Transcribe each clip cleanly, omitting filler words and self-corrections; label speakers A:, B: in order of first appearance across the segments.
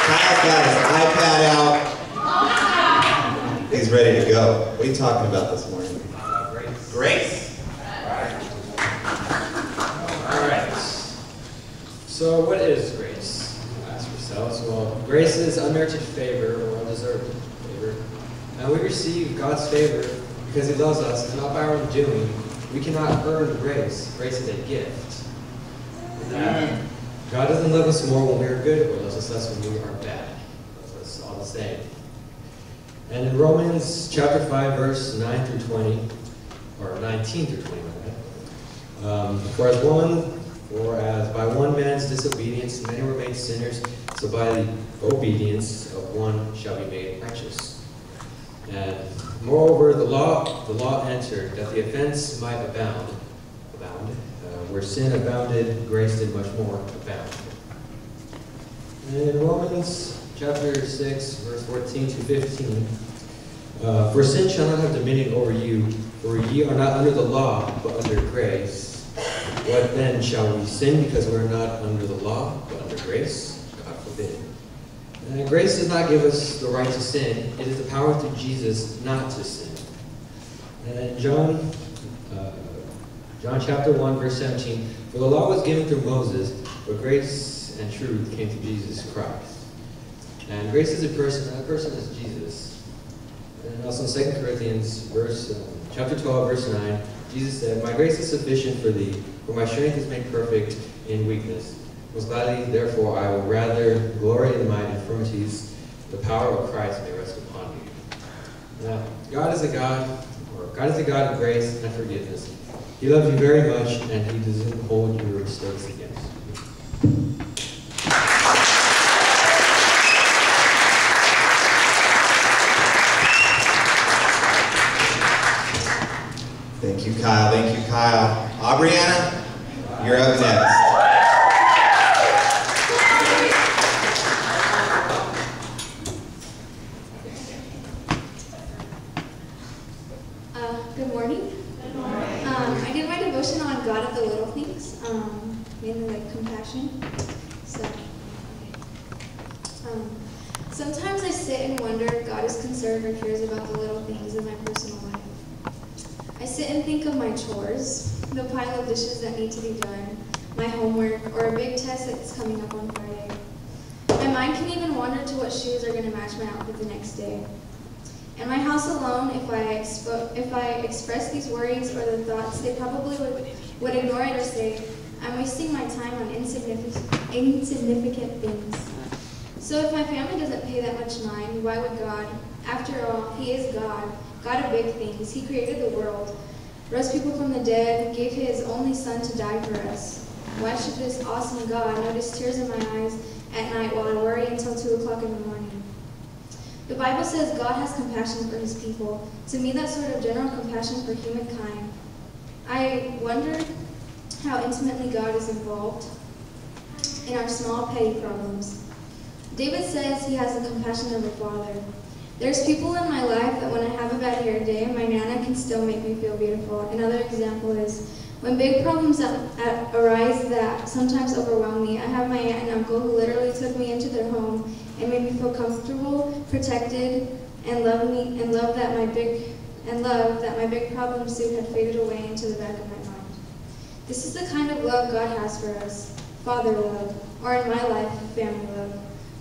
A: Kyle's got his iPad out. He's ready to go. What are you talking about this morning?
B: Grace.
A: Grace.
B: All right. So what is grace? Ask yourselves. Well, grace is unmerited favor or undeserved favor. And we receive God's favor because He loves us, and not by our own doing. We cannot earn grace. Grace is a gift. And God doesn't love us more when we are good, or loves us less when we are bad. That's all the same. And in Romans chapter 5, verse 9 through 20, or 19 through 20, for as by one man's disobedience many were made sinners, so by the obedience of one shall be made righteous. And moreover, the law entered, that the offense might abound. Where sin abounded, grace did much more abound. And in Romans chapter 6, verse 14 to 15, for sin shall not have dominion over you, for ye are not under the law, but under grace. What then, shall we sin because we are not under the law, but under grace? God forbid. And grace does not give us the right to sin. It is the power through Jesus not to sin. And John chapter 1, verse 17, for the law was given through Moses, but grace and truth came through Jesus Christ. And grace is a person, and that person is Jesus. And also in 2 Corinthians chapter 12, verse 9, Jesus said, my grace is sufficient for thee, for my strength is made perfect in weakness. Most gladly, therefore, I will rather glory in my infirmities, the power of Christ may rest upon me. Now, God is a God of grace and forgiveness. He loves you very much, and He doesn't hold your mistakes against you.
A: Thank you, Kyle. Thank you, Kyle. Aubriana, you're up next.
C: Good morning. I did my devotion on God of the little things, mainly like compassion. Sometimes I sit and wonder if God is concerned or cares about the little things in my personal life. I sit and think of my chores, the pile of dishes that need to be done, my homework, or a big test that's coming up on Friday. My mind can even wander to what shoes are going to match my outfit the next day. In my house alone, if I express these worries or the thoughts, they probably would ignore it or say, I'm wasting my time on insignificant things. So if my family doesn't pay that much mind, why would God? After all, He is God, God of big things. He created the world, rose people from the dead, gave His only Son to die for us. Why should this awesome God notice tears in my eyes at night while I worry until 2 o'clock in the morning? The Bible says God has compassion for His people. To me, that's sort of general compassion for humankind. I wonder how intimately God is involved in our small, petty problems. David says he has the compassion of a father. There's people in my life that when I have a bad hair day, my Nana can still make me feel beautiful. Another example is when big problems arise that sometimes overwhelm me, I have my aunt and uncle who literally took me into their home and made me feel comfortable, protected, and love that my big problem suit had faded away into the back of my mind. This is the kind of love God has for us, father love, or in my life, family love.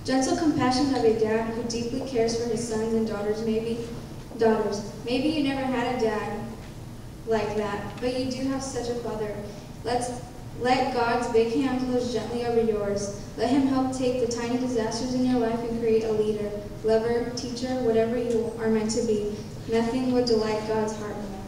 C: Gentle compassion of a dad who deeply cares for his sons and daughters. Maybe you never had a dad like that, but you do have such a father. Let God's big hand close gently over yours. Let Him help take the tiny disasters in your life and create a leader, lover, teacher, whatever you are meant to be. Nothing would delight God's heart more.